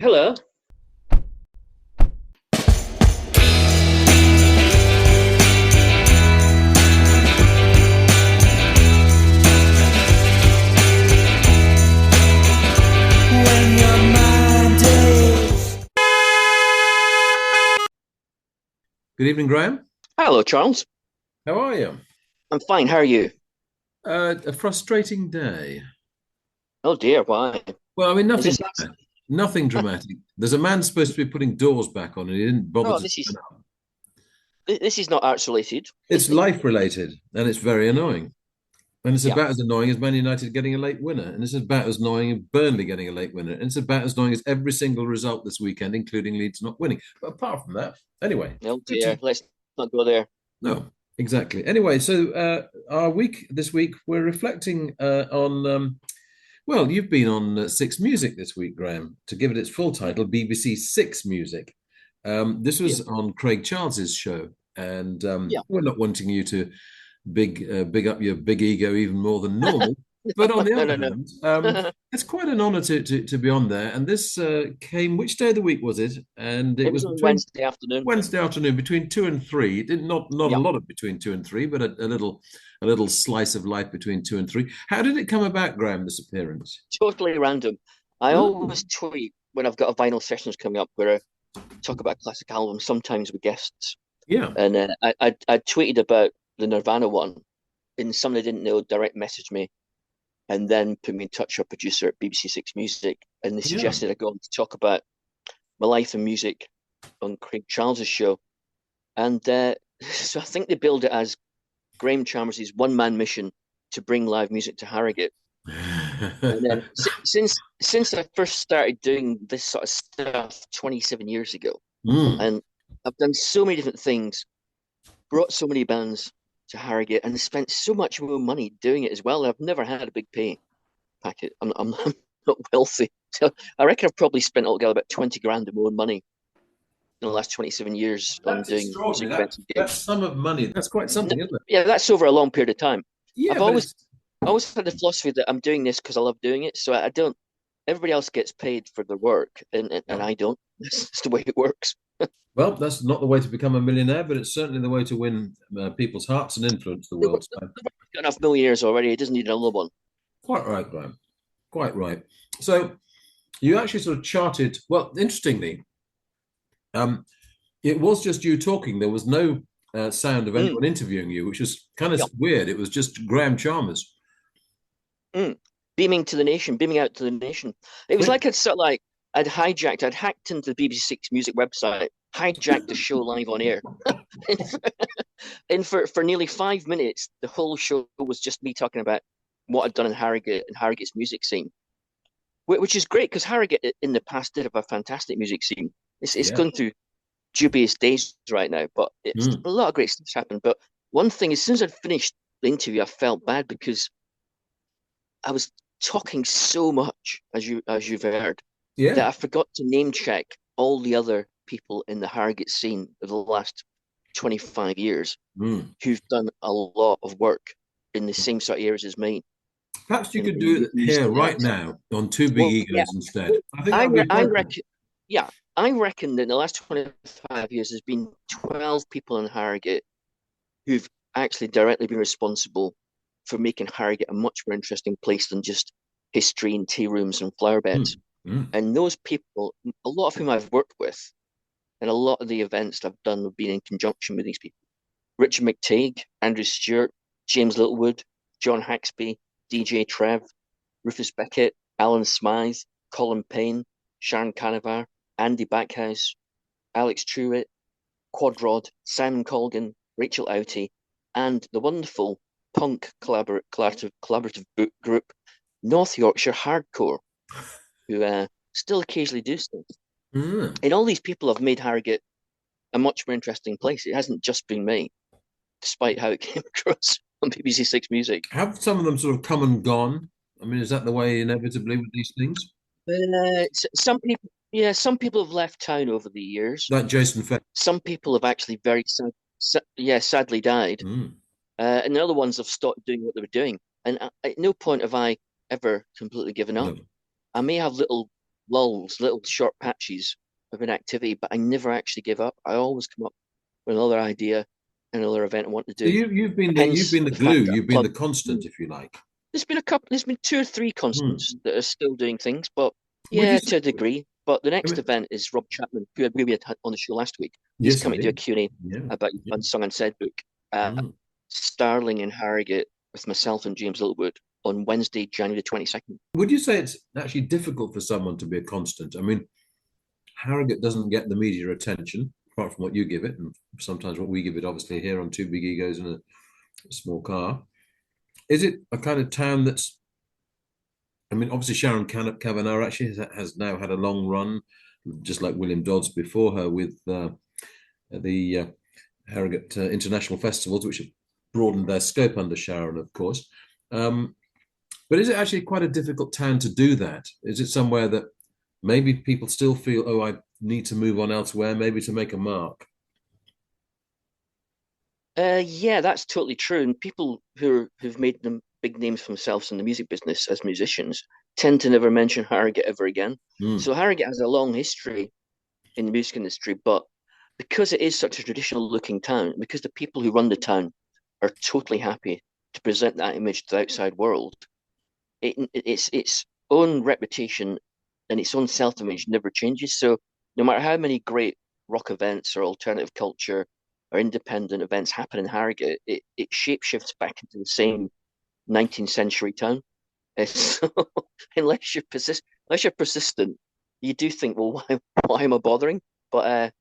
Hello. When your mind is Good evening, Graham. Hello, Charles. How are you? I'm fine. How are you? A frustrating day. Oh dear, why? Well, I mean, Is nothing this dramatic. Nothing dramatic. There's a man supposed to be putting doors back on, and he didn't bother oh to this is turn up. this is not arts related. It's life related, and it's very annoying. And it's Yeah. about as annoying as Man United getting a late winner, and it's about as annoying as Burnley getting a late winner, and it's about as annoying as every single result this weekend, including Leeds not winning. But apart from that, anyway, Oh good to dear. Let's not go there. no, exactly. Anyway, so our week this week we're reflecting on. Well, you've been on Six Music this week, Graham. To give it its full title, BBC Six Music. This Yeah. was on Craig Charles's show, and Yeah. we're not wanting you to big up your big ego even more than normal. But on the No, other no, no. hand, it's quite an honour to be on there. And this came, which day of the week was it? And it It was was on between Wednesday afternoon. Wednesday afternoon, between 2 and 3. It did not a Yeah. lot of between 2 and 3, but a little slice of life between 2 and 3. How did it come about, Graham? This appearance? Totally random. I Oh, always tweet when I've got a vinyl sessions coming up where I talk about classic albums, sometimes with guests. yeah. And I tweeted about the Nirvana one, and somebody I didn't know direct messaged me and then put me in touch with a producer at BBC Six Music, and they Yeah. suggested I go on to talk about my life and music on Craig Charles's show. And so I think they billed it as Graham Chalmers' one-man mission to bring live music to Harrogate. And then since I first started doing this sort of stuff 27 years ago, Mm. and I've done so many different things, brought so many bands to Harrogate, and spent so much more money doing it as well. I've never had a big pay packet. I'm not wealthy, so I reckon I've probably spent altogether about 20 grand of my own money in the last 27 years on That's doing music extraordinary. That events and that gigs. sum of money. That's quite something, isn't it? Yeah, that's over a long period of time. Yeah, I've but always it's always had the philosophy that I'm doing this because I love doing it. So I don't. Everybody else gets paid for their work, and yeah. I don't. That's the way it works. Well, that's not the way to become a millionaire, but it's certainly the way to win people's hearts and influence the The world. So, world's got enough millionaires already. It doesn't need another one. quite right, Graham. Quite right. So you actually sort of charted. Well, interestingly, um, it was just you talking. There was no sound of Mm, anyone interviewing you, which was kind of yeah. weird. It was just Graham Chalmers. Mm. Beaming to the nation, beaming out to the nation. It was like I'd hacked into the BBC Six Music website, hijacked the show live on air. And for nearly 5 minutes, the whole show was just me talking about what I'd done in Harrogate and Harrogate's music scene, which is great because Harrogate in the past did have a fantastic music scene. It's Yeah. going through dubious days right now, but it's Mm. a lot of great stuff's happened. But one thing, as soon as I'd finished the interview, I felt bad because I was talking so much, as you've heard, that Yeah. I forgot to name check all the other people in the Harrogate scene of the last 25 years Mm. who've done a lot of work in the same sort of areas as me Perhaps you could in do it music here and the right arts. now on Two Big Well, yeah, Egos instead. I think that I would re be I perfect. reckon, yeah, I reckon that in the last 25 years there's been 12 people in Harrogate who've actually directly been responsible for making Harrogate a much more interesting place than just history and tea rooms and flower beds. Mm. Mm. And those people, a lot of whom I've worked with, and a lot of the events I've done have been in conjunction with these people. Richard McTague, Andrew Stewart, James Littlewood, John Haxby, DJ Trev, Rufus Beckett, Alan Smythe, Colin Payne, Sharon Canavar, Andy Backhouse, Alex Truitt, Quadrad, Simon Colgan, Rachel Outie, and the wonderful punk collaborative group North Yorkshire Hardcore, who still occasionally do stuff. Mm. And all these people have made Harrogate a much more interesting place. It hasn't just been me, despite how it came across on BBC Six Music. Have some of them sort of come and gone? I mean, is that the way inevitably with these things? Some people, yeah, some people have left town over the years. Like Jason Fett. Some people have actually yeah, sadly died, Mm. and the other ones have stopped doing what they were doing. And at no point have I ever completely given up. No. I may have little lulls, little short patches of inactivity, but I never actually give up. I always come up with another idea, another event I want to So do. you've Hence been the the glue, fact that you've I've been the plugged. constant, if you like. There's been two or three constants Hmm. that are still doing things, but Would you yeah, say? to a degree. But the I next mean, event is Rob Chapman, who we had on the show last week. He's yes, I coming to do a did. Q&A Yeah. about your Yeah. Unsung Unsaid book. Uh, Hmm. Starling in Harrogate with myself and James Littlewood on Wednesday, January the 22nd. Would you say it's actually difficult for someone to be a constant? I mean, Harrogate doesn't get the media attention, apart from what you give it, and sometimes what we give it, obviously, here on Two Big Egos and a small car. Is it a kind of town that's, I mean, obviously Sharon Kavanagh actually has now had a long run, just like William Dodds before her, with the Harrogate International Festivals, which have broadened their scope under Sharon, of course. Um, but is it actually quite a difficult town to do that? Is it somewhere that maybe people still feel, oh, I need to move on elsewhere, maybe to make a mark? Yeah, that's totally true. And people who've made them big names for themselves in the music business as musicians tend to never mention Harrogate ever again. Mm. So Harrogate has a long history in the music industry, but because it is such a traditional looking town, because the people who run the town are totally happy to present that image to the outside world, its own reputation and its own self-image never changes. So no matter how many great rock events or alternative culture or independent events happen in Harrogate, it shapeshifts back into the same 19th century town. So unless you're persistent, you do think, well, why am I bothering? But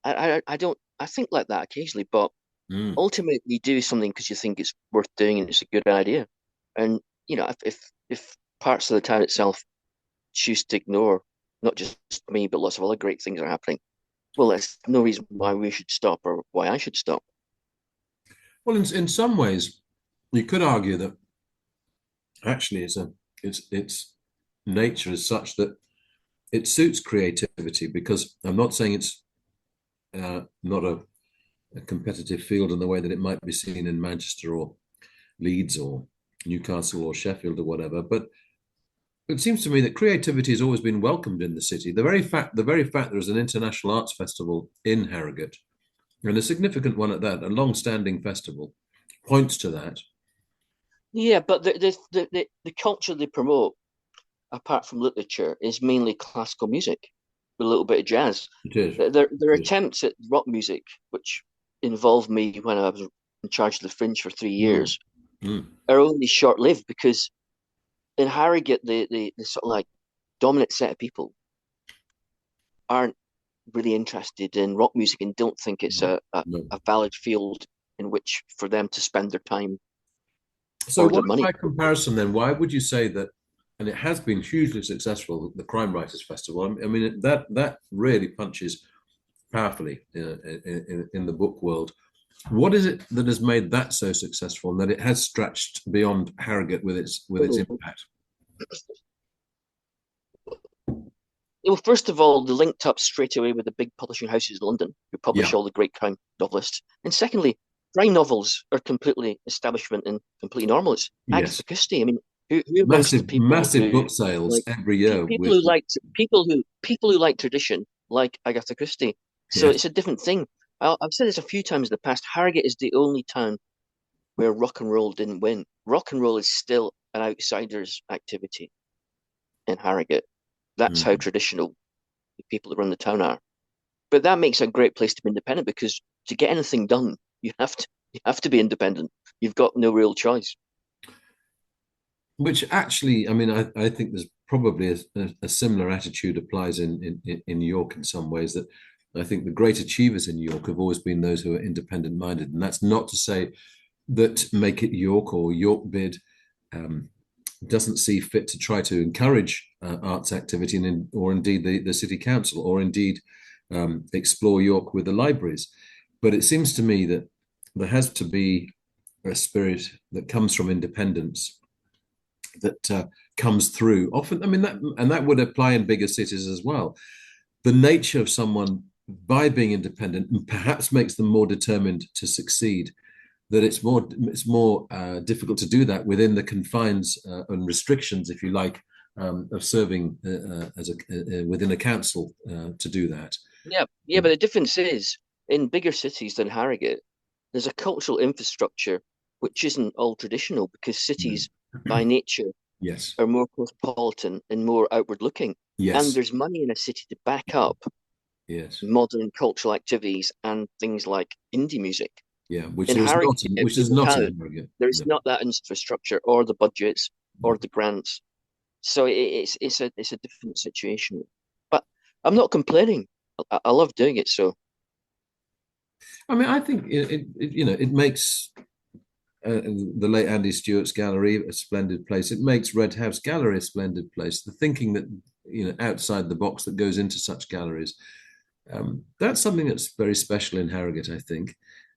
I don't. I think like that occasionally, but Mm. ultimately you do something because you think it's worth doing and it's a good idea. And if parts of the town itself choose to ignore not just me but lots of other great things are happening, well, there's no reason why we should stop or why I should stop. Well, in some ways, you could argue that actually its nature is such that it suits creativity, because I'm not saying it's not a competitive field in the way that it might be seen in Manchester or Leeds or Newcastle or Sheffield or whatever, but it seems to me that creativity has always been welcomed in the city. The very fact there is an international arts festival in Harrogate, and a significant one at that, a long-standing festival, points to that. Yeah, but the culture they promote, apart from literature, is mainly classical music with a little bit of jazz. It is. Their It is. attempts at rock music, which involved me when I was in charge of the Fringe for three Mm, years, mm, are only short-lived because in Harrogate, the sort of like dominant set of people aren't really interested in rock music and don't think it's no, a, no. a valid field in which for them to spend their time So, or their what money. by comparison then? Why would you say that? And it has been hugely successful, the Crime Writers Festival. I mean, that really punches powerfully in the book world. What is it that has made that so successful, and that it has stretched beyond Harrogate with its impact? Well, first of all, they linked up straight away with the big publishing houses in London who publish Yeah. all the great crime novelists. And secondly, crime novels are completely establishment and completely normalist. Agatha Yes. Christie, I mean, who amongst the Massive, people massive who book sales like every year people with who like people who like tradition like Agatha Christie. So yes. it's a different thing. I've said this a few times in the past. Harrogate is the only town where rock and roll didn't win. Rock and roll is still an outsider's activity in Harrogate. That's how Mm. traditional the people that run the town are. But that makes a great place to be independent because to get anything done, you have to be independent. You've got no real choice. Which actually, I mean, I think there's probably a similar attitude applies in New York in some ways, that I think the great achievers in New York have always been those who are independent minded. And that's not to say that Make It York or York Bid um, doesn't see fit to try to encourage arts activity, or indeed the city council, or indeed explore York with the libraries. But it seems to me that there has to be a spirit that comes from independence that comes through. Often, I mean, that would apply in bigger cities as well. The nature of someone by being independent perhaps makes them more determined to succeed. That it's more difficult to do that within the confines and restrictions, if you like, of serving as within a council to do that. Yeah, but the difference is in bigger cities than Harrogate, there's a cultural infrastructure which isn't all traditional because cities by nature Yes, are more cosmopolitan and more outward looking. And yes, there's money in a city to back up yes, modern cultural activities and things like indie music. yeah. Which In there is not, Harrogate, which with is the not in town, Harrogate. there's No, not that infrastructure or the budgets no. or the grants. So it's a different situation. But I'm not complaining. I love doing it. So I mean, I think it makes the late Andy Stewart's gallery a splendid place. It makes Red House Gallery a splendid place. The thinking that outside the box that goes into such galleries, that's something that's very special in Harrogate. I think.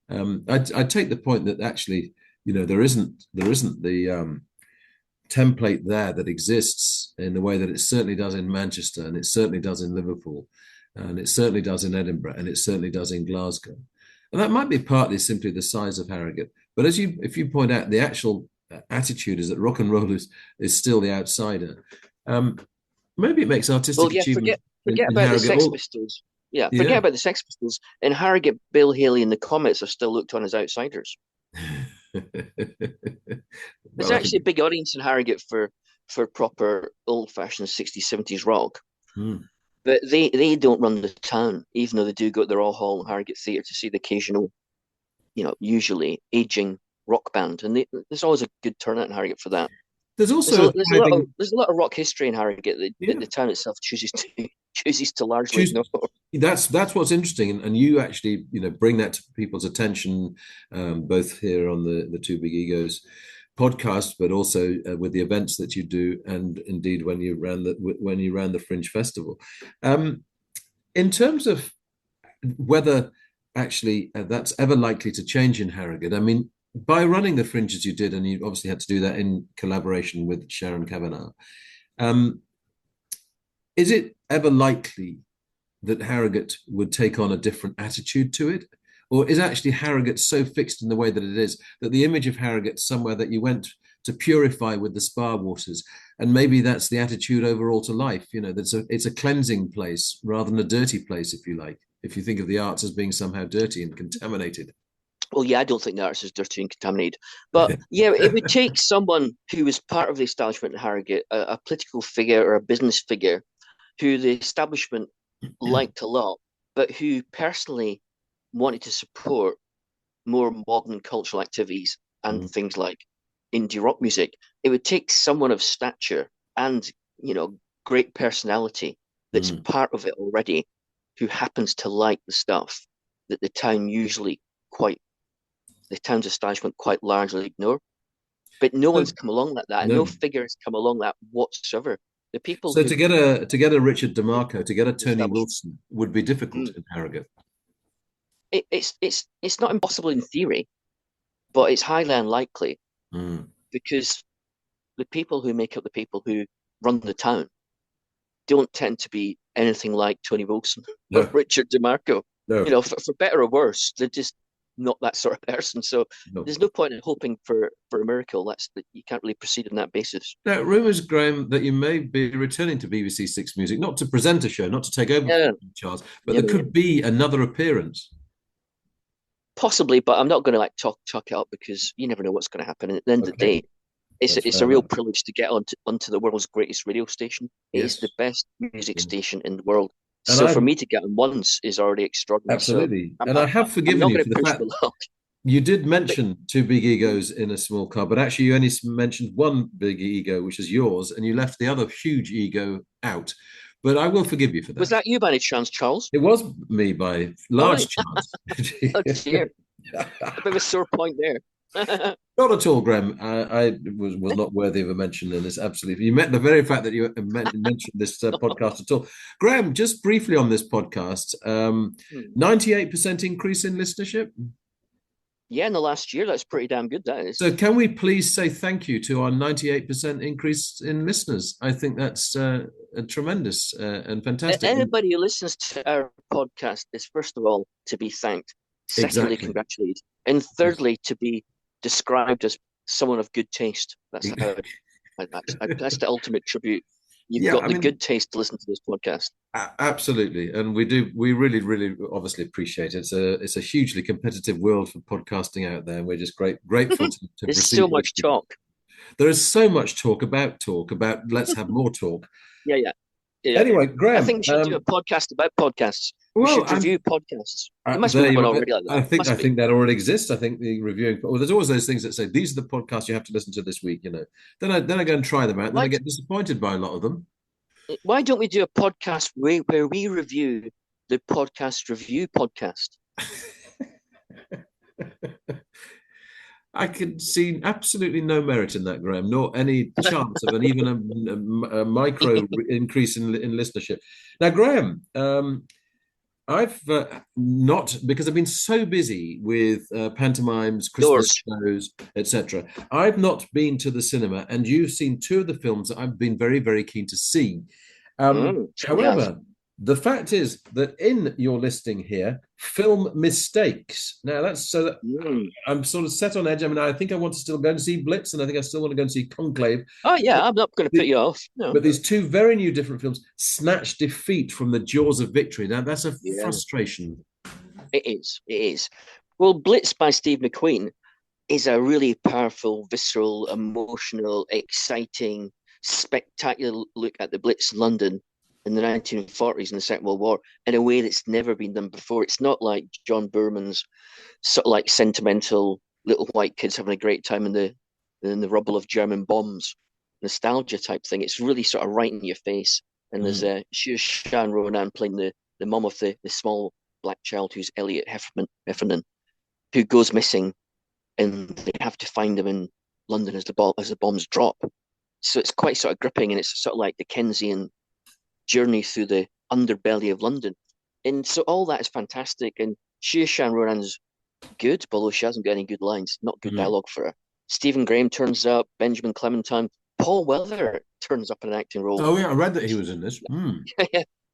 I take the point that actually, there isn't the template there that exists in the way that it certainly does in Manchester, and it certainly does in Liverpool, and it certainly does in Edinburgh, and it certainly does in Glasgow. And that might be partly simply the size of Harrogate. But if you point out, the actual attitude is that rock and roll is still the outsider. Um, Maybe it makes well, artistic yeah, achievement forget in about the Harrogate Sex all. Pistols. Yeah, forget Yeah. about the Sex Pistols. In Harrogate, Bill Haley and the Comets are still looked on as outsiders. There's Well, I think. actually a big audience in Harrogate for proper old-fashioned 60s, 70s rock. Hmm. But they don't run the town, even though they do go to the Royal Hall and Harrogate Theatre to see the occasional, usually aging rock band. And there's always a good turnout in Harrogate for that. There's There's also a a there's a lot of thriving. there's a lot of rock history in Harrogate that Yeah. the town itself chooses to largely Choose, ignore. that's what's interesting, and you actually bring that to people's attention, both here on the Two Big Egos podcast, but also with the events that you do, and indeed when you ran the Fringe Festival. In terms of whether actually that's ever likely to change in Harrogate, I mean, by running the Fringe as you did, and you obviously had to do that in collaboration with Sharon Kavanagh, um, is it ever likely that Harrogate would take on a different attitude to it? Or is actually Harrogate so fixed in the way that it is that the image of Harrogate somewhere that you went to purify with the spa waters, and maybe that's the attitude overall to life? It's a cleansing place rather than a dirty place, if you like. If you think of the arts as being somehow dirty and contaminated. Well, yeah, I don't think the arts is dirty and contaminated, but yeah, it would take someone who was part of the establishment in Harrogate, a political figure or a business figure, who the establishment liked a lot, but who personally wanted to support more modern cultural activities and Mm, things like indie rock music. It would take someone of stature and, great personality that's mm. part of it already, who happens to like the stuff that the town's establishment quite largely ignore. But no So, one's come along like that, and no no. figure has come along that whatsoever. The people So who to get a Richard DeMarco, to get a the Tony establishment, Wilson would be difficult mm, in Harrogate. it's not impossible in theory, but it's highly unlikely Mm. because the people who make up the people who run the town don't tend to be anything like Tony Wilson or No, Richard DeMarco. no, For better or worse, they're just not that sort of person. So no. there's no point in hoping for a miracle. That's that you can't really proceed on that basis. Now, rumours, Graham, that you may be returning to BBC Six Music, not to present a show, not to take over Yeah, from Charles, but yeah, there yeah. could be another appearance. Possibly, but I'm not going to like talk it up because you never know what's going to happen. And at the end of the Okay, day, it's that's it's fair a real enough. privilege to get onto the world's greatest radio station. It is the Yes. best music Yeah. station in the world. And So I for me to get on once is already extraordinary. So absolutely, I'm and I, I have I'm forgiven not you going for to the push fact my luck. you did But mention two big egos in a small car, but actually you only mentioned one big ego, which is yours, and you left the other huge ego out. But I will forgive you for was that. that you by any chance, Charles? It was me by Oh, large chance. oh dear, a bit of a sore point there. Not at all, Graham. I was not worthy of a mention in this. Absolutely, you met the very fact that you mentioned this podcast at all, Graham. Just briefly on this podcast, 98% increase in listenership. Yeah, in the last year, that's pretty damn good. That is. So, can we please say thank you to our 98% increase in listeners? I think that's a tremendous and fantastic. Anybody who listens to our podcast is, first of all, to be thanked, secondly, Exactly. congratulated, and Yes. thirdly, to be described as someone of good taste. That's how that's the ultimate tribute. You've Yeah, got I the mean, good taste to listen to this podcast. absolutely, and we do. We really, really, obviously appreciate it. It's a hugely competitive world for podcasting out there, and we're just grateful to There's receive so those much people. talk. There is so much talk about. Let's have more talk. Yeah, yeah, yeah. Anyway, I Graham. think we should do a podcast about podcasts. We Well, should review podcasts. There must be there you one are. already like that. I Must be. think that already exists. I think the reviewing. Well, there's always those things that say these are the podcasts you have to listen to this week. Then I go and try them out. Then I Why get disappointed by a lot of them. why don't we do a podcast where we review the podcast review podcast? I can see absolutely no merit in that, Graham, nor any chance of even a micro increase in listenership. Now, Graham, I've not because I've been so busy with pantomimes, Christmas Yours. shows, etc. I've not been to the cinema, and you've seen two of the films that I've been very, very keen to see. Certainly have. However, the fact is that in your listing here, film mistakes. Now that's so that Mm. I'm sort of set on edge. I mean, I think I want to still go and see Blitz, and I think I still want to go and see Conclave. Oh yeah, I'm not going to put The- you off. No. But these two very new different films, Snatch Defeat from the Jaws of Victory. Now that's a Yeah, frustration. it is. It is. Well, Blitz by Steve McQueen is a really powerful, visceral, emotional, exciting, spectacular look at the Blitz London in the 1940s and the Second World War in a way that's never been done before. It's not like John Boorman's sort of like sentimental little white kids having a great time in the rubble of German bombs, nostalgia type thing. It's really sort of right in your face. And there's Mm. Saoirse Ronan playing the mum of the small black child who's Elliot Heffernan, who goes missing, and they have to find him in London as the bombs drop. So it's quite sort of gripping, and it's sort of like Dickensian journey through the underbelly of London. And so all that is fantastic. And Saoirse Ronan's good, although she hasn't got any good lines, not good Mm. dialogue for her. Stephen Graham turns up, Benjamin Clementine, Paul Weller turns up in an acting role Oh yeah, I read that he was in this.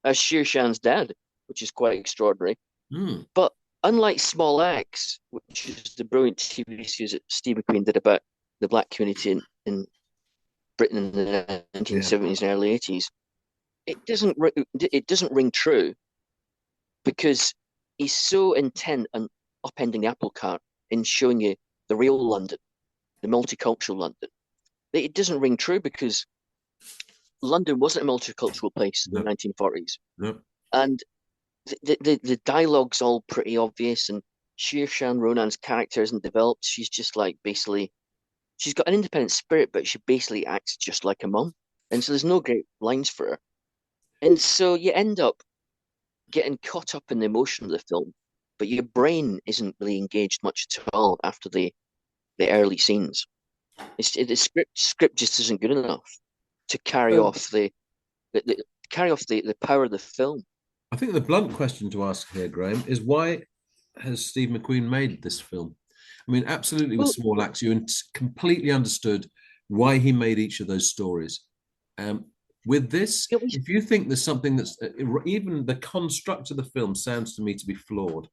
as Saoirse's dad, which is quite extraordinary. Mm. But unlike Small Axe, which is the brilliant TV series that Steve McQueen did about the black community in Britain in the 1970s and early 80s, it doesn't ring true because he's so intent on upending the apple cart in showing you the real London, the multicultural London. It doesn't ring true because London wasn't a multicultural place in the No, 1940s, no. and the dialogue's all pretty obvious, and Saoirse Ronan's character isn't developed. She's just like basically, she's got an independent spirit, but she basically acts just like a mum, and so there's no great lines for her, and so you end up getting caught up in the emotion of the film, but your brain isn't really engaged much at all after the early scenes. The script just isn't good enough to carry So off the power of the film. I think the blunt question to ask here, Graham, is why has Steve McQueen made this film? I mean, absolutely with Well, Small Axe, you completely understood why he made each of those stories. With this, it was if you think there's something that's even the construct of the film sounds to me to be flawed.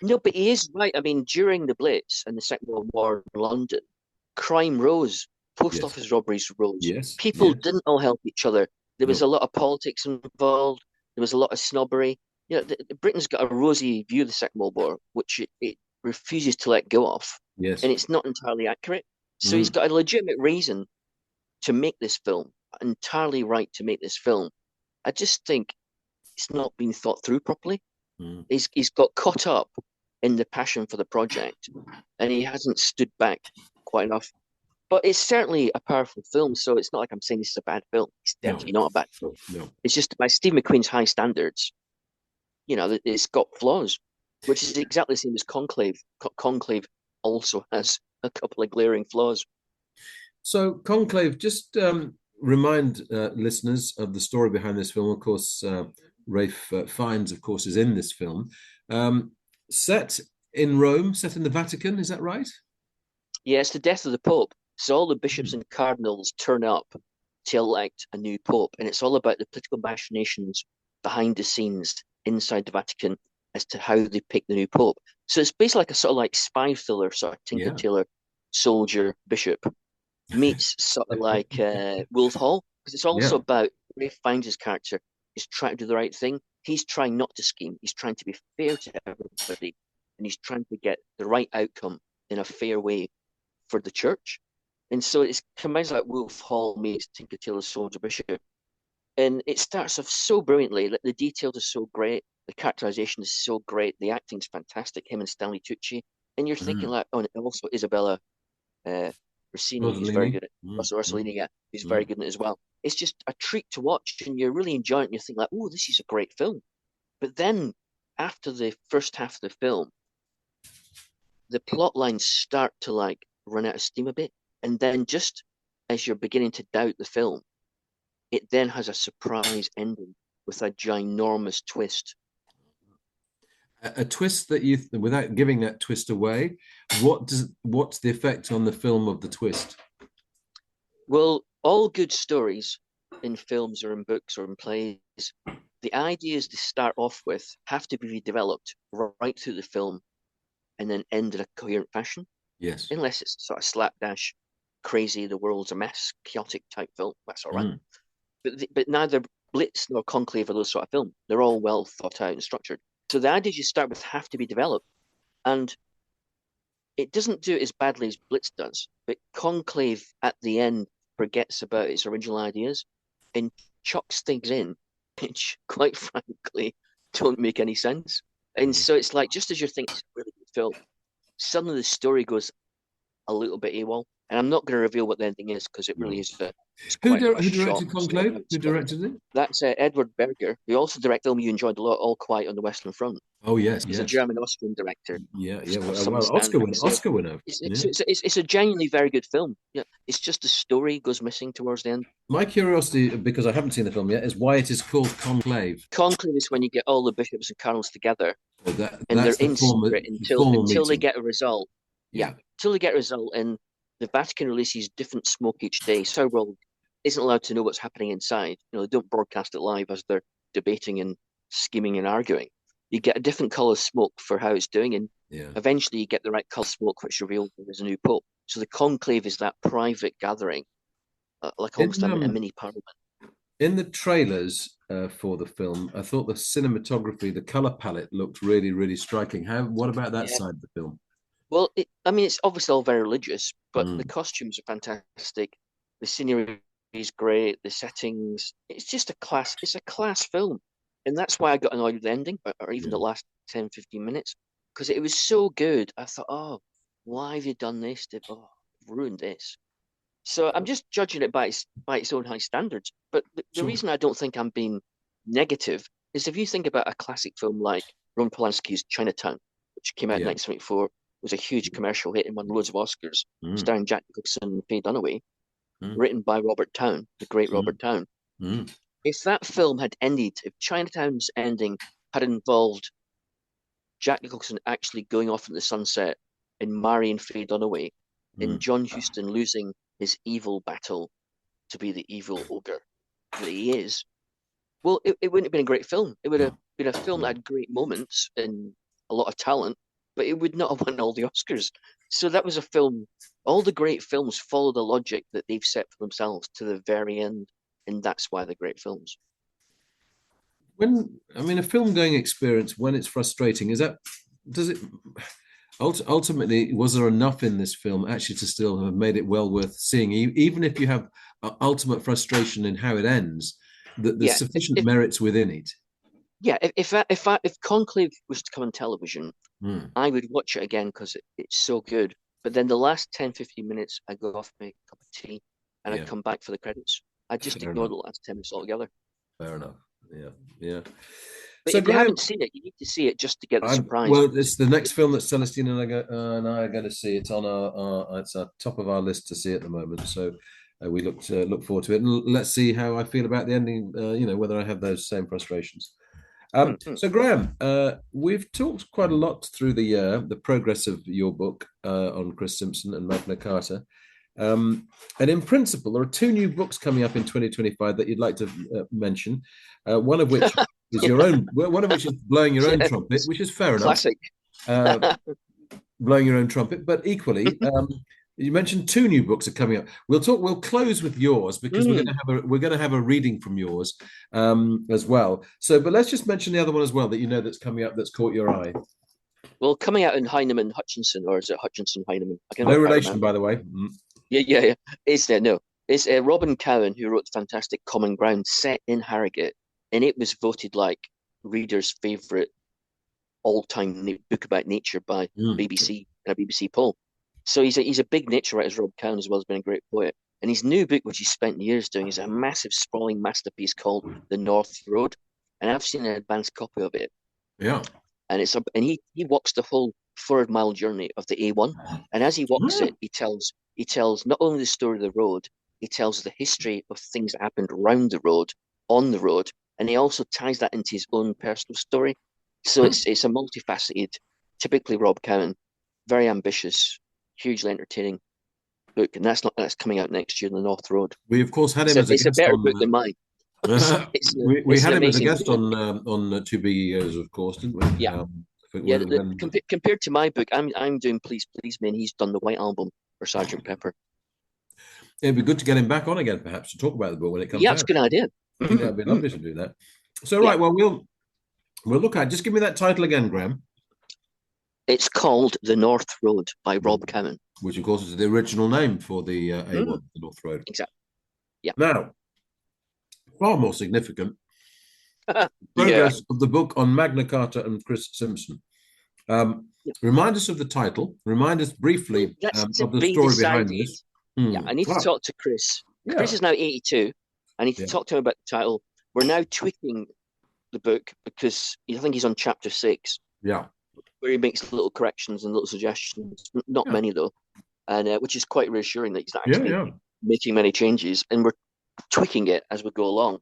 no, but he is right. I mean, during the Blitz and the Second World War in London, crime rose, post Yes, office robberies rose. yes, People yes. didn't all help each other. There was No, a lot of politics involved. There was a lot of snobbery. Britain's got a rosy view of the Second World War, which it refuses to let go of, yes. and it's not entirely accurate. So he's Mm, got a legitimate reason to make this film, entirely right to make this film. I just think it's not been thought through properly. mm. He's got caught up in the passion for the project, and he hasn't stood back quite enough. But it's certainly a powerful film, so it's not like I'm saying this is a bad film. It's No, definitely not a bad film. no. It's just by Steve McQueen's high standards, it's got flaws, which is exactly the same as Conclave. Conclave also has a couple of glaring flaws. So, Conclave, just remind listeners of the story behind this film. Of course, Rafe Fiennes, of course, is in this film. Set in Rome, set in the Vatican, is that right? Yeah, it's the death of the Pope. So all the bishops Hmm. and cardinals turn up to elect a new Pope, and it's all about the political machinations behind the scenes inside the Vatican as to how they pick the new Pope. So it's basically like a sort of like spy thriller, sort of Tinker Yeah. Tailor soldier bishop meets sort of like Wolf Hall. because it's also Yeah. about Ray finds his character is trying to do the right thing. He's trying not to scheme. He's trying to be fair to everybody, and he's trying to get the right outcome in a fair way for the church. And so it's combines like Wolf Hall meets Tinker Tailor Soldier Bishop, and it starts off so brilliantly. Like the details are so great, the characterization is so great, the acting's fantastic. Him and Stanley Tucci, and you're thinking Mm. like, oh, and also Isabella Rossini, who's very Rossellini. good at Mm. Russell Mm. Rossellini, yeah, who's very Mm. good in it as well. It's just a treat to watch, and you're really enjoying it. And you think like, oh, this is a great film. But then after the first half of the film, the plot lines start to like run out of steam a bit, and then just as you're beginning to doubt the film, it then has a surprise ending with a ginormous twist. A twist that without giving that twist away, what's the effect on the film of the twist? Well, all good stories in films or in books or in plays, the ideas they start off with have to be redeveloped right through the film and then end in a coherent fashion, Yes. unless it's sort of slapdash, crazy, the world's a mess, chaotic type film. That's all right. Mm. But neither Blitz nor Conclave are those sort of film. They're all well thought out and structured. So the ideas you start with have to be developed, and it doesn't do it as badly as Blitz does. But Conclave at the end forgets about its original ideas and chucks things in which, quite frankly, don't make any sense. And Mm. so it's like just as you're thinking it's a really good film, suddenly the story goes a little bit AWOL. And I'm not going to reveal what the ending is because it really Mm. is it's quite a Who shock. directed Conclave? Who directed it? That's Edward Berger, who also directed a film you enjoyed a lot, All Quiet on the Western Front. Oh yes, He's a yes. German-Austrian director. Yeah, It's yeah. got Well, some Oscar standing. winner. So Oscar winner. Yeah. it's a genuinely very good film. Yeah, it's just the story goes missing towards the end. My curiosity, because I haven't seen the film yet, is why it is called Conclave. Conclave is when you get all the bishops and cardinals together, So and they're that's the in secret formal until they meeting. get a result. Yeah, Yeah. until they get a result, and the Vatican releases different smoke each day. So our world isn't allowed to know what's happening inside. They don't broadcast it live as they're debating and scheming and arguing. You get a different color smoke for how it's doing, and Yeah. eventually you get the right color smoke, which reveals there's a new pope. So the conclave is that private gathering, like almost a mini parliament. In the trailers for the film, I thought the cinematography, the color palette looked really, really striking. What about that Yeah. side of the film? Well, I mean, it's obviously all very religious, but the Mm. costumes are fantastic. The scenery is great. The settings, it's just it's a class film. And that's why I got annoyed with the ending, or even the Yeah. last 10, 15 minutes, because it was so good. I thought, oh, why have you done this? Ruined this. So I'm just judging it by its own high standards. But the Sure. reason I don't think I'm being negative is if you think about a classic film like Roman Polanski's Chinatown, which came out in Yeah. 1974, was a huge commercial hit and won loads of Oscars, Mm. starring Jack Nicholson and Faye Dunaway, Mm. written by Robert Towne, the great Robert Towne. Mm. If that film had ended, if Chinatown's ending had involved Jack Nicholson actually going off in the sunset and marrying Faye Dunaway, and Mm. John Huston losing his evil battle to be the evil ogre that he is, well, it wouldn't have been a great film. It would have No. been a film that had great moments and a lot of talent, but it would not have won all the Oscars. So that was a film. All the great films follow the logic that they've set for themselves to the very end, and that's why they're great films. A film going experience, when it's frustrating, does it ultimately, was there enough in this film actually to still have made it well worth seeing, even if you have ultimate frustration in how it ends, that there's sufficient merits within it? Yeah, if Conclave was to come on television, Mm. I would watch it again because it's so good. But then the last 10, 15 minutes, I go off, make a cup of tea, and I come back for the credits. I just Fair ignore enough. the last 10 minutes altogether. Fair enough. Yeah, yeah. But So if you Graham, haven't seen it, you need to see it just to get the surprise. well, it's the next film that Celestine and I are going to see. It's on it's our top of our list to see at the moment. So we look forward to it, and let's see how I feel about the ending. Whether I have those same frustrations. So Graham, we've talked quite a lot through the year, the progress of your book on Chris Simpson and Magna Carta. And in principle, there are two new books coming up in 2025 that you'd like to mention. One of which is your own. One of which is blowing your own trumpet, which is fair enough. Classic. Blowing your own trumpet, but equally, You mentioned two new books are coming up. We'll close with yours because Mm. we're going to have a reading from yours as well. So, but let's just mention the other one as well that you know that's coming up that's caught your eye. Well, coming out in Heinemann Hutchinson, or is it Hutchinson Heinemann? I can No never quite relation, remember. by the way. Yeah, yeah, yeah. It's no, it's Robin Cowan who wrote the fantastic Common Ground set in Harrogate, and it was voted like readers' favorite all-time book about nature by Mm. BBC in a BBC poll. So he's a big nature writer, Rob Cowan, as well as being a great poet. And his new book, which he spent years doing, is a massive, sprawling masterpiece called The North Road. And I've seen an advanced copy of it, Yeah. and he walks the whole 400-mile journey of the A1. And as he walks Mm. it, he tells not only the story of the road, he tells the history of things that happened around the road, on the road, and he also ties that into his own personal story. So it's a multifaceted, typically Rob Cowan, very ambitious, hugely entertaining book, and that's coming out next year in the North Road. We of course had him as a It's a guest better book on. than mine. We It's an had him as a amazing guest book. on Two Big Egos, of course, didn't we? Yeah, yeah. When Compared to my book, I'm doing Please Please Me, and he's done the White Album for Sergeant Pepper. it'd be good to get him back on again, perhaps, to talk about the book when it comes Yeah, it's a out. good idea. I think that'd be Mm. lovely to do that. So, Yeah, right, well, we'll look at. Just give me that title again, Graham. it's called The North Road by Rob Cowan. Which, of course, is the original name for the Mm. A1, the North Road. Exactly. Yeah. Now, far more significant, Yeah. progress of the book on Magna Carta and Chris Simpson. Yeah. Remind us of the title. Remind us Well, briefly that's to of the be story behind decided. this. Yeah, I need to Ah, talk to Chris. Chris yeah, is now 82. I need to yeah, talk to him about the title. We're now tweaking the book because I think he's on chapter 6, yeah, where he makes little corrections and little suggestions. Not yeah, many though, and which is quite reassuring that he's not yeah, actually yeah, making many changes, and we're tweaking it as we go along.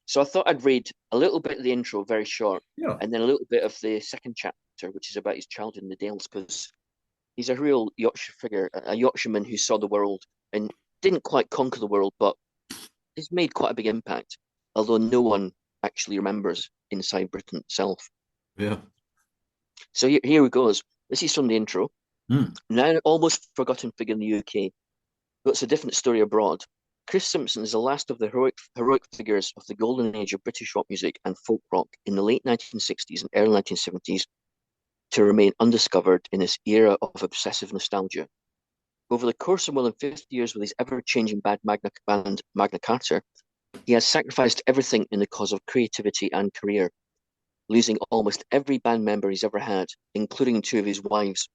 So I thought I'd read a little bit of the intro, very short, yeah. and then a little bit of the second chapter, which is about his childhood in the Dales, because he's a real Yorkshire figure, a Yorkshireman who saw the world and didn't quite conquer the world, but he's made quite a big impact, although no one actually remembers inside Britain itself. Yeah. So here it goes. This is from the intro. Mm. Now almost forgotten figure in the UK, but it's a different story abroad. Chris Simpson is the last of the heroic figures of the golden age of British rock music and folk rock in the late 1960s and early 1970s to remain undiscovered in this era of obsessive nostalgia. Over the course of more than 50 years with his ever-changing band Magna Carta, he has sacrificed everything in the cause of creativity and career, losing almost every band member he's ever had, including two of his wives,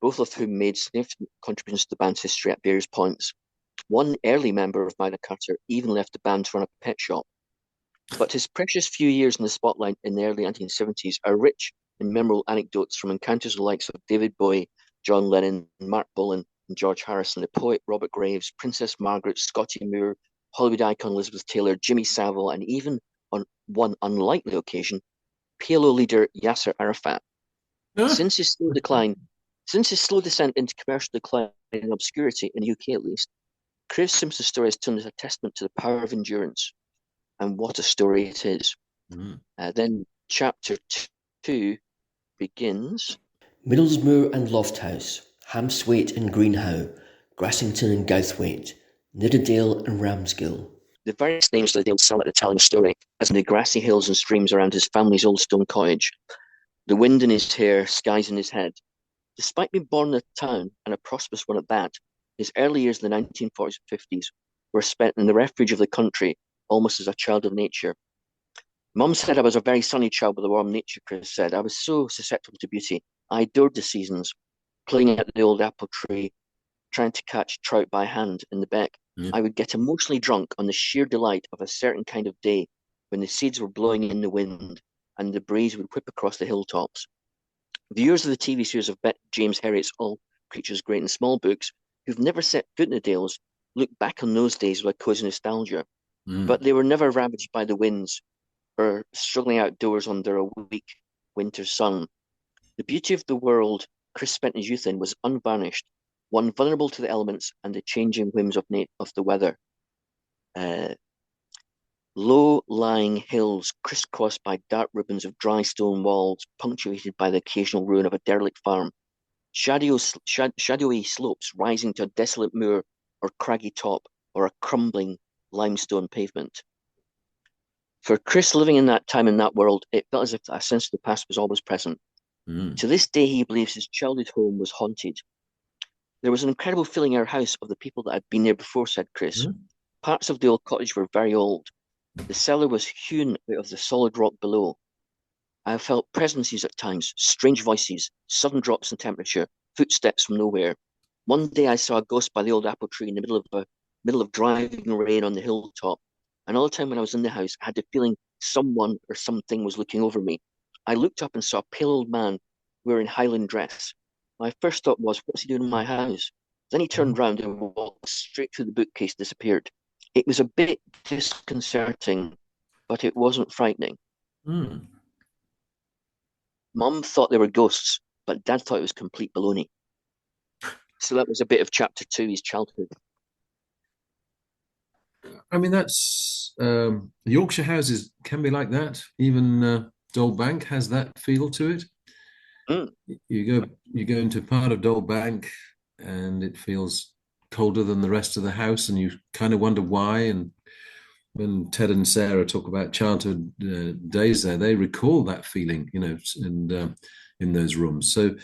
both of whom made significant contributions to the band's history at various points. One early member of Magna Carta even left the band to run a pet shop. But his precious few years in the spotlight in the early 1970s are rich in memorable anecdotes from encounters with the likes of David Bowie, John Lennon, Mark Bolan, and George Harrison, the poet Robert Graves, Princess Margaret, Scotty Moore, Hollywood icon Elizabeth Taylor, Jimmy Savile, and even on one unlikely occasion, PLO leader Yasser Arafat. Ah, Since his slow decline, since his slow descent into commercial decline and obscurity in the UK at least, Chris Simpson's story has turned as a testament to the power of endurance, and what a story it is. mm. Then chapter 2 begins. Middlesmoor and Lofthouse, Hamswaite and Greenhow, Grassington and Gouthwaite, Nidderdale and Ramsgill. The various names of the Dale Summit are telling a story, as in the grassy hills and streams around his family's old stone cottage, the wind in his hair, skies in his head. Despite being born in a town, and a prosperous one at that, his early years in the 1940s and 50s were spent in the refuge of the country, almost as a child of nature. Mum said I was a very sunny child with a warm nature, Chris said. I was so susceptible to beauty. I adored the seasons, playing at the old apple tree, trying to catch trout by hand in the beck. Yeah. I would get emotionally drunk on the sheer delight of a certain kind of day when the seeds were blowing in the wind and the breeze would whip across the hilltops. Viewers of the TV series of James Herriot's All Creatures Great and Small books, who've never set foot in the Dales, look back on those days with cozy nostalgia. But they were never ravaged by the winds or struggling outdoors under a weak winter sun. The beauty of the world Chris spent his youth in was unvarnished, one vulnerable to the elements and the changing whims of the weather. Low-lying hills crisscrossed by dark ribbons of dry stone walls, punctuated by the occasional ruin of a derelict farm. shadowy slopes rising to a desolate moor or craggy top or a crumbling limestone pavement. For Chris, living in that time in that world, it felt as if a sense of the past was always present. Mm. To this day, he believes his childhood home was haunted. There was an incredible feeling in our house of the people that had been there before, said Chris. Mm. Parts of the old cottage were very old. The cellar was hewn out of the solid rock below. I have felt presences at times, strange voices, sudden drops in temperature, footsteps from nowhere. One day I saw a ghost by the old apple tree in the middle of driving rain on the hilltop. Another time when I was in the house, I had the feeling someone or something was looking over me. I looked up and saw a pale old man wearing Highland dress. My first thought was, what's he doing in my house? Then he turned round and walked straight through the bookcase, disappeared. It was a bit disconcerting, but it wasn't frightening. Mm. Mum thought they were ghosts, but Dad thought it was complete baloney. So that was a bit of chapter 2, his childhood. I mean, that's Yorkshire houses can be like that. Even Dole Bank has that feel to it. Mm. You go into part of Dole Bank, and it feels colder than the rest of the house, and you kind of wonder why. And when Ted and Sarah talk about childhood days there, they recall that feeling, and in those rooms. So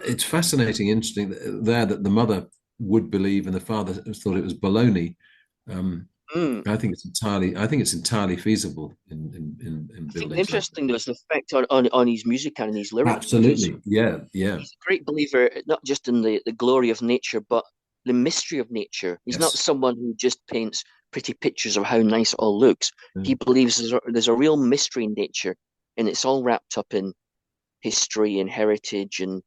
it's fascinating, interesting there that the mother would believe and the father thought it was baloney. Mm. I think it's entirely feasible in I think buildings like interesting though is the effect on his music and his that. lyrics, because Absolutely, yeah, yeah, he's a great believer not just in the glory of nature, but the mystery of nature. He's not yes. someone who just paints pretty pictures of how nice it all looks. Yeah. He believes there's a real mystery in nature, and it's all wrapped up in history and heritage and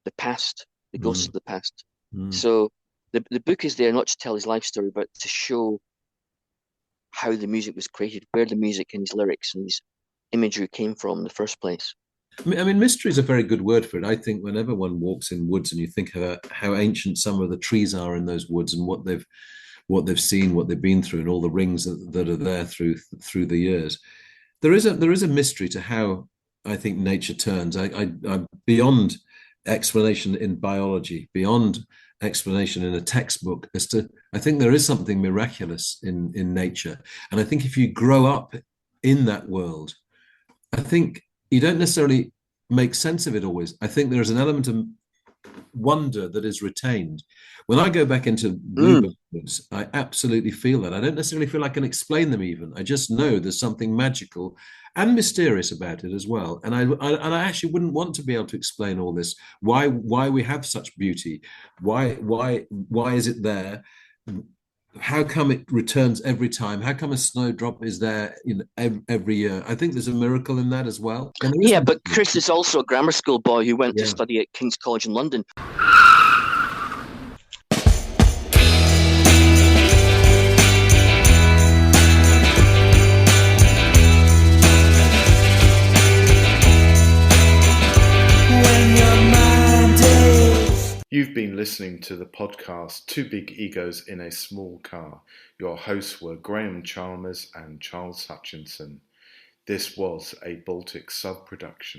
the past, the ghosts Mm, of the past. mm. So the book is there not to tell his life story, but to show how the music was created, where the music and his lyrics and his imagery came from in the first place. I mean, mystery is a very good word for it. I think whenever one walks in woods and you think about how ancient some of the trees are in those woods and what they've seen, what they've been through, and all the rings that are there through the years, there is a mystery to how I think nature turns. I beyond explanation in biology, beyond explanation in a textbook, as to I think there is something miraculous in nature, and I think if you grow up in that world, I think you don't necessarily make sense of it always. I think there is an element of wonder that is retained. When I go back into Mm. bluebird woods, I absolutely feel that. I don't necessarily feel I can explain them even. I just know there's something magical and mysterious about it as well. And I actually wouldn't want to be able to explain all this. Why we have such beauty? Why is it there? How come it returns every time? How come a snowdrop is there every year? I think there's a miracle in that as well. And there is, Yeah, but Chris is also a grammar school boy who went to yeah. study at King's College in London. When your mind is You've been listening to the podcast Two Big Egos in a Small Car. Your hosts were Graham Chalmers and Charles Hutchinson. This was a Baltic sub production.